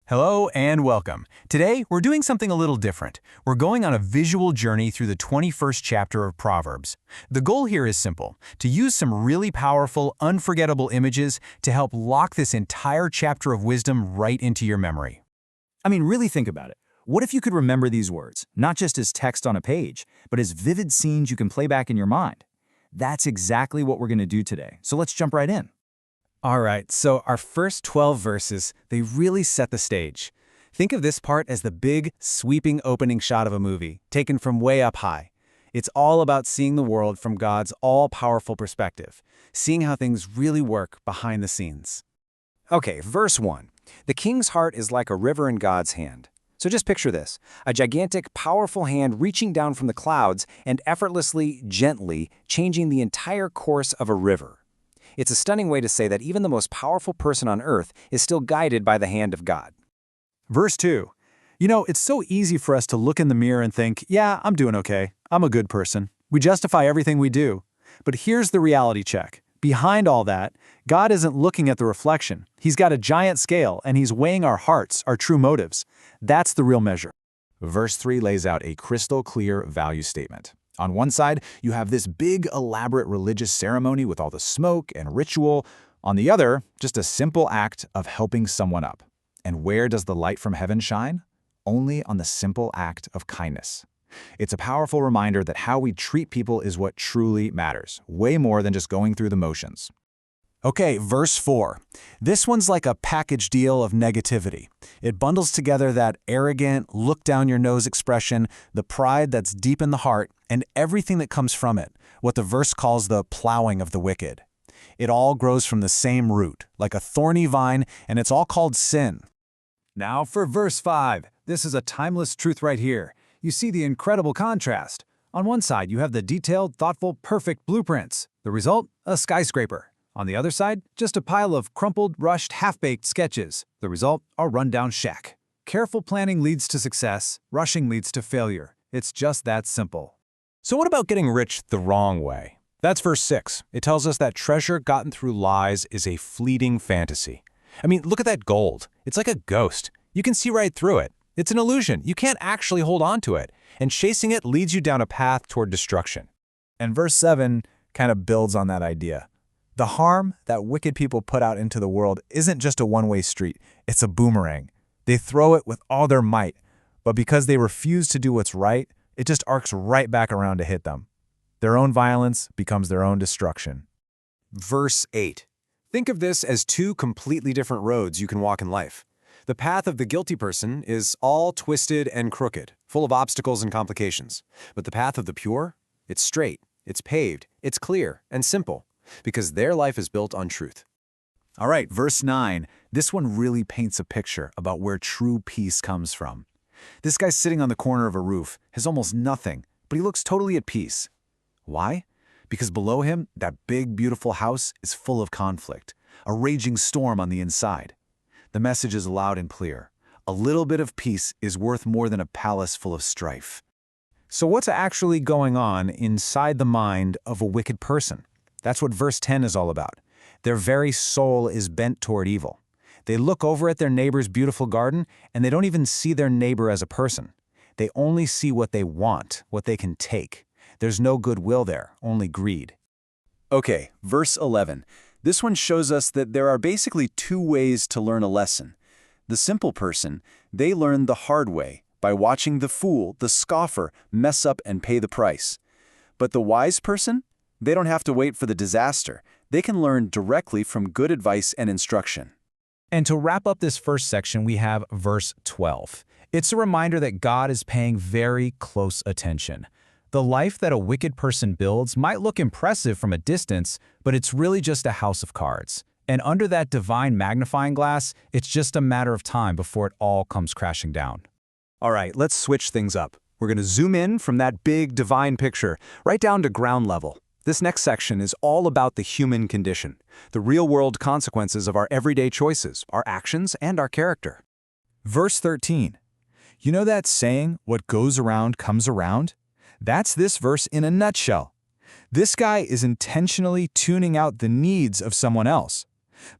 Hello and welcome. Today, we're doing something a little different. We're going on a visual journey through the 21st chapter of Proverbs. The goal here is simple, to use some really powerful, unforgettable images to help lock this entire chapter of wisdom right into your memory. Really think about it. What if you could remember these words, not just as text on a page, but as vivid scenes you can play back in your mind? That's exactly what we're going to do today, so let's jump right in. All right, so our first 12 verses, they really set the stage. Think of this part as the big, sweeping opening shot of a movie, taken from way up high. It's all about seeing the world from God's all-powerful perspective, seeing how things really work behind the scenes. Okay, verse 1. The king's heart is like a river in God's hand. So just picture this, a gigantic, powerful hand reaching down from the clouds and effortlessly, gently changing the entire course of a river. It's a stunning way to say that even the most powerful person on earth is still guided by the hand of God. Verse 2. It's so easy for us to look in the mirror and think, yeah, I'm doing okay. I'm a good person. We justify everything we do. But here's the reality check. Behind all that, God isn't looking at the reflection. He's got a giant scale, and he's weighing our hearts, our true motives. That's the real measure. Verse 3 lays out a crystal clear value statement. On one side, you have this big, elaborate religious ceremony with all the smoke and ritual. On the other, just a simple act of helping someone up. And where does the light from heaven shine? Only on the simple act of kindness. It's a powerful reminder that how we treat people is what truly matters, way more than just going through the motions. Okay, verse 4. This one's like a package deal of negativity. It bundles together that arrogant, look-down-your-nose expression, the pride that's deep in the heart, and everything that comes from it, what the verse calls the plowing of the wicked. It all grows from the same root, like a thorny vine, and it's all called sin. Now for verse 5. This is a timeless truth right here. You see the incredible contrast. On one side, you have the detailed, thoughtful, perfect blueprints. The result? A skyscraper. On the other side, just a pile of crumpled, rushed, half-baked sketches. The result? A rundown shack. Careful planning leads to success. Rushing leads to failure. It's just that simple. So what about getting rich the wrong way? That's verse 6. It tells us that treasure gotten through lies is a fleeting fantasy. Look at that gold. It's like a ghost. You can see right through it. It's an illusion. You can't actually hold on to it. And chasing it leads you down a path toward destruction. And verse 7 kind of builds on that idea. The harm that wicked people put out into the world isn't just a one-way street. It's a boomerang. They throw it with all their might, but because they refuse to do what's right, it just arcs right back around to hit them. Their own violence becomes their own destruction. Verse 8. Think of this as two completely different roads you can walk in life. The path of the guilty person is all twisted and crooked, full of obstacles and complications. But the path of the pure? It's straight, it's paved, it's clear and simple, because their life is built on truth. All right, verse 9. This one really paints a picture about where true peace comes from. This guy's sitting on the corner of a roof, has almost nothing, but he looks totally at peace. Why? Because below him, that big, beautiful house is full of conflict, a raging storm on the inside. The message is loud and clear. A little bit of peace is worth more than a palace full of strife. So what's actually going on inside the mind of a wicked person? That's what verse 10 is all about. Their very soul is bent toward evil. They look over at their neighbor's beautiful garden, and they don't even see their neighbor as a person. They only see what they want, what they can take. There's no goodwill there, only greed. Okay, verse 11. This one shows us that there are basically two ways to learn a lesson. The simple person, they learn the hard way, by watching the fool, the scoffer, mess up and pay the price. But the wise person? They don't have to wait for the disaster. They can learn directly from good advice and instruction. And to wrap up this first section, we have verse 12. It's a reminder that God is paying very close attention. The life that a wicked person builds might look impressive from a distance, but it's really just a house of cards. And under that divine magnifying glass, it's just a matter of time before it all comes crashing down. All right, let's switch things up. We're going to zoom in from that big divine picture right down to ground level. This next section is all about the human condition, the real-world consequences of our everyday choices, our actions, and our character. Verse 13. You know that saying, what goes around comes around? That's this verse in a nutshell. This guy is intentionally tuning out the needs of someone else.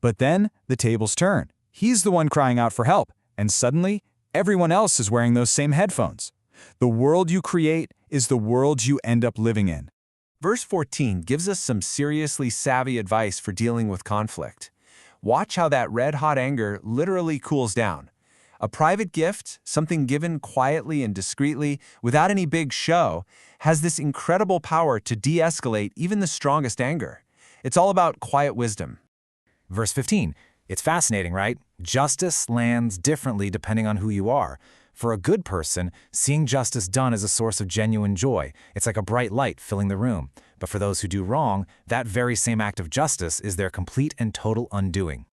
But then the tables turn. He's the one crying out for help, And suddenly, everyone else is wearing those same headphones. The world you create is the world you end up living in. Verse 14 gives us some seriously savvy advice for dealing with conflict. Watch how that red-hot anger literally cools down. A private gift, something given quietly and discreetly, without any big show, has this incredible power to de-escalate even the strongest anger. It's all about quiet wisdom. Verse 15. It's fascinating, right? Justice lands differently depending on who you are. For a good person, seeing justice done is a source of genuine joy. It's like a bright light filling the room. But for those who do wrong, that very same act of justice is their complete and total undoing.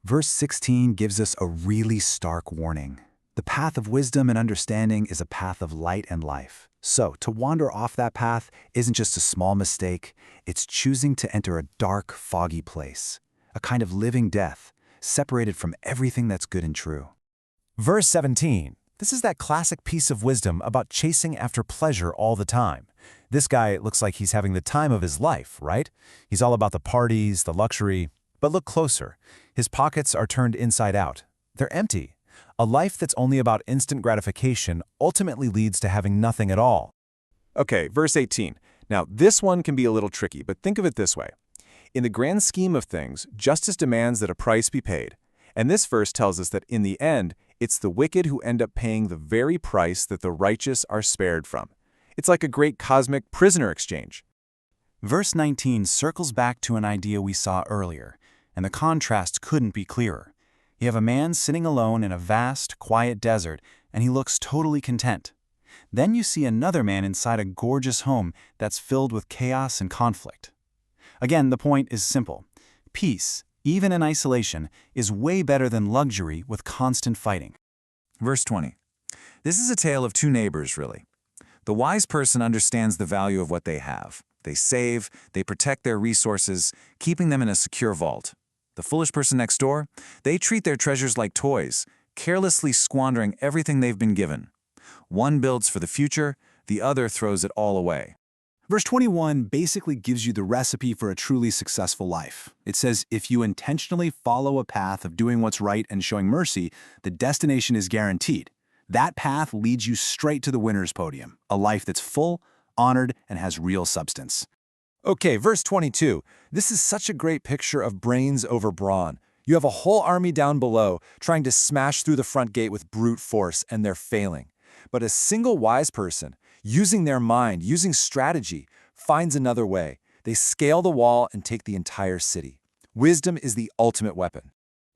Verse 16 gives us a really stark warning. The path of wisdom and understanding is a path of light and life. So, to wander off that path isn't just a small mistake, it's choosing to enter a dark, foggy place, a kind of living death, separated from everything that's good and true. Verse 17. This is that classic piece of wisdom about chasing after pleasure all the time. This guy looks like he's having the time of his life, right? He's all about the parties, the luxury. But look closer. His pockets are turned inside out. They're empty. A life that's only about instant gratification ultimately leads to having nothing at all. Okay, verse 18. Now, this one can be a little tricky, but think of it this way. In the grand scheme of things, justice demands that a price be paid. And this verse tells us that in the end, it's the wicked who end up paying the very price that the righteous are spared from. It's like a great cosmic prisoner exchange. Verse 19 circles back to an idea we saw earlier, and the contrast couldn't be clearer. You have a man sitting alone in a vast, quiet desert, and he looks totally content. Then you see another man inside a gorgeous home that's filled with chaos and conflict. Again, the point is simple. Peace, even in isolation, is way better than luxury with constant fighting. Verse 20. This is a tale of two neighbors, really. The wise person understands the value of what they have. They save, they protect their resources, keeping them in a secure vault. The foolish person next door, they treat their treasures like toys, carelessly squandering everything they've been given. One builds for the future, the other throws it all away. Verse 21 basically gives you the recipe for a truly successful life. It says if you intentionally follow a path of doing what's right and showing mercy, the destination is guaranteed. That path leads you straight to the winner's podium, a life that's full, honored, and has real substance. Okay, verse 22. This is such a great picture of brains over brawn. You have a whole army down below trying to smash through the front gate with brute force, and they're failing. But a single wise person, using their mind, using strategy, finds another way. They scale the wall and take the entire city. Wisdom is the ultimate weapon.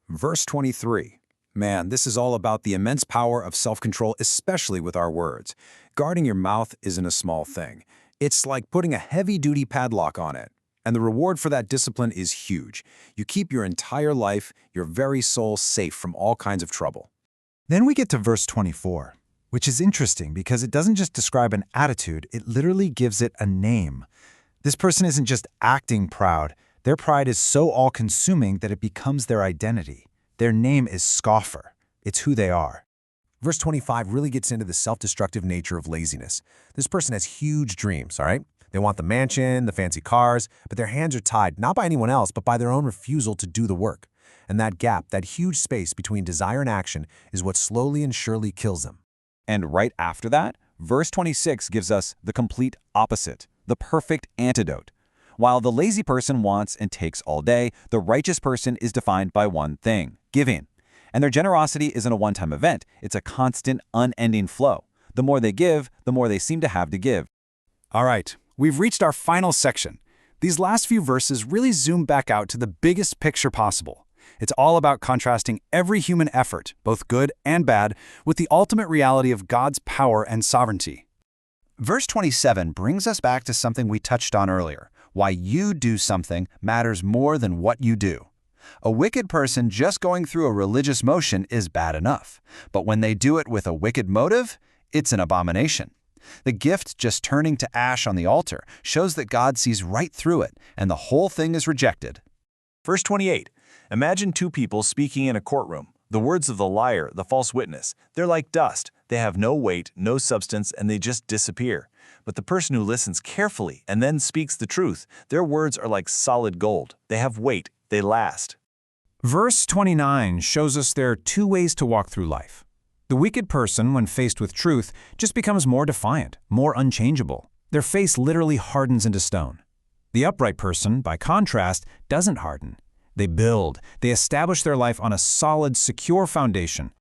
Verse 23. Man, this is all about the immense power of self-control, especially with our words. Guarding your mouth isn't a small thing. It's like putting a heavy-duty padlock on it. And the reward for that discipline is huge. You keep your entire life, your very soul, safe from all kinds of trouble. Then we get to verse 24, which is interesting because it doesn't just describe an attitude, it literally gives it a name. This person isn't just acting proud. Their pride is so all-consuming that it becomes their identity. Their name is scoffer. It's who they are. Verse 25 really gets into the self-destructive nature of laziness. This person has huge dreams, all right? They want the mansion, the fancy cars, but their hands are tied not by anyone else, but by their own refusal to do the work. And that gap, that huge space between desire and action, is what slowly and surely kills them. And right after that, verse 26 gives us the complete opposite, the perfect antidote. While the lazy person wants and takes all day, the righteous person is defined by one thing: giving. And their generosity isn't a one-time event. It's a constant, unending flow. The more they give, the more they seem to have to give. All right, we've reached our final section. These last few verses really zoom back out to the biggest picture possible. It's all about contrasting every human effort, both good and bad, with the ultimate reality of God's power and sovereignty. Verse 27 brings us back to something we touched on earlier. Why you do something matters more than what you do. A wicked person just going through a religious motion is bad enough, but when they do it with a wicked motive, it's an abomination. The gift just turning to ash on the altar shows that God sees right through it, and the whole thing is rejected. Verse 28. Imagine two people speaking in a courtroom. The words of the liar, the false witness, they're like dust. They have no weight, no substance, and they just disappear. But the person who listens carefully and then speaks the truth, their words are like solid gold. They have weight, they last. Verse 29 shows us there are two ways to walk through life. The wicked person, when faced with truth, just becomes more defiant, more unchangeable. Their face literally hardens into stone. The upright person, by contrast, doesn't harden. They build. They establish their life on a solid, secure foundation.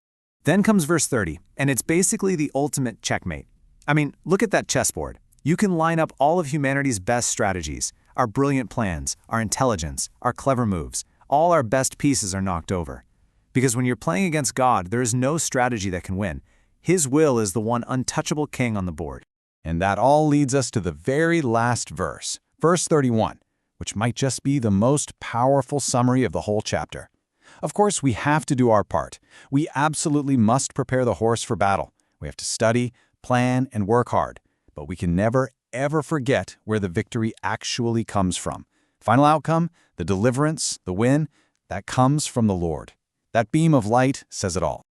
Then comes verse 30, and it's basically the ultimate checkmate. I mean, look at that chessboard. You can line up all of humanity's best strategies, our brilliant plans, our intelligence, our clever moves. All our best pieces are knocked over. Because when you're playing against God, there is no strategy that can win. His will is the one untouchable king on the board. And that all leads us to the very last verse, verse 31, which might just be the most powerful summary of the whole chapter. Of course, we have to do our part. We absolutely must prepare the horse for battle. We have to study, plan, and work hard. But we can never, ever forget where the victory actually comes from. Final outcome, the deliverance, the win, that comes from the Lord. That beam of light says it all.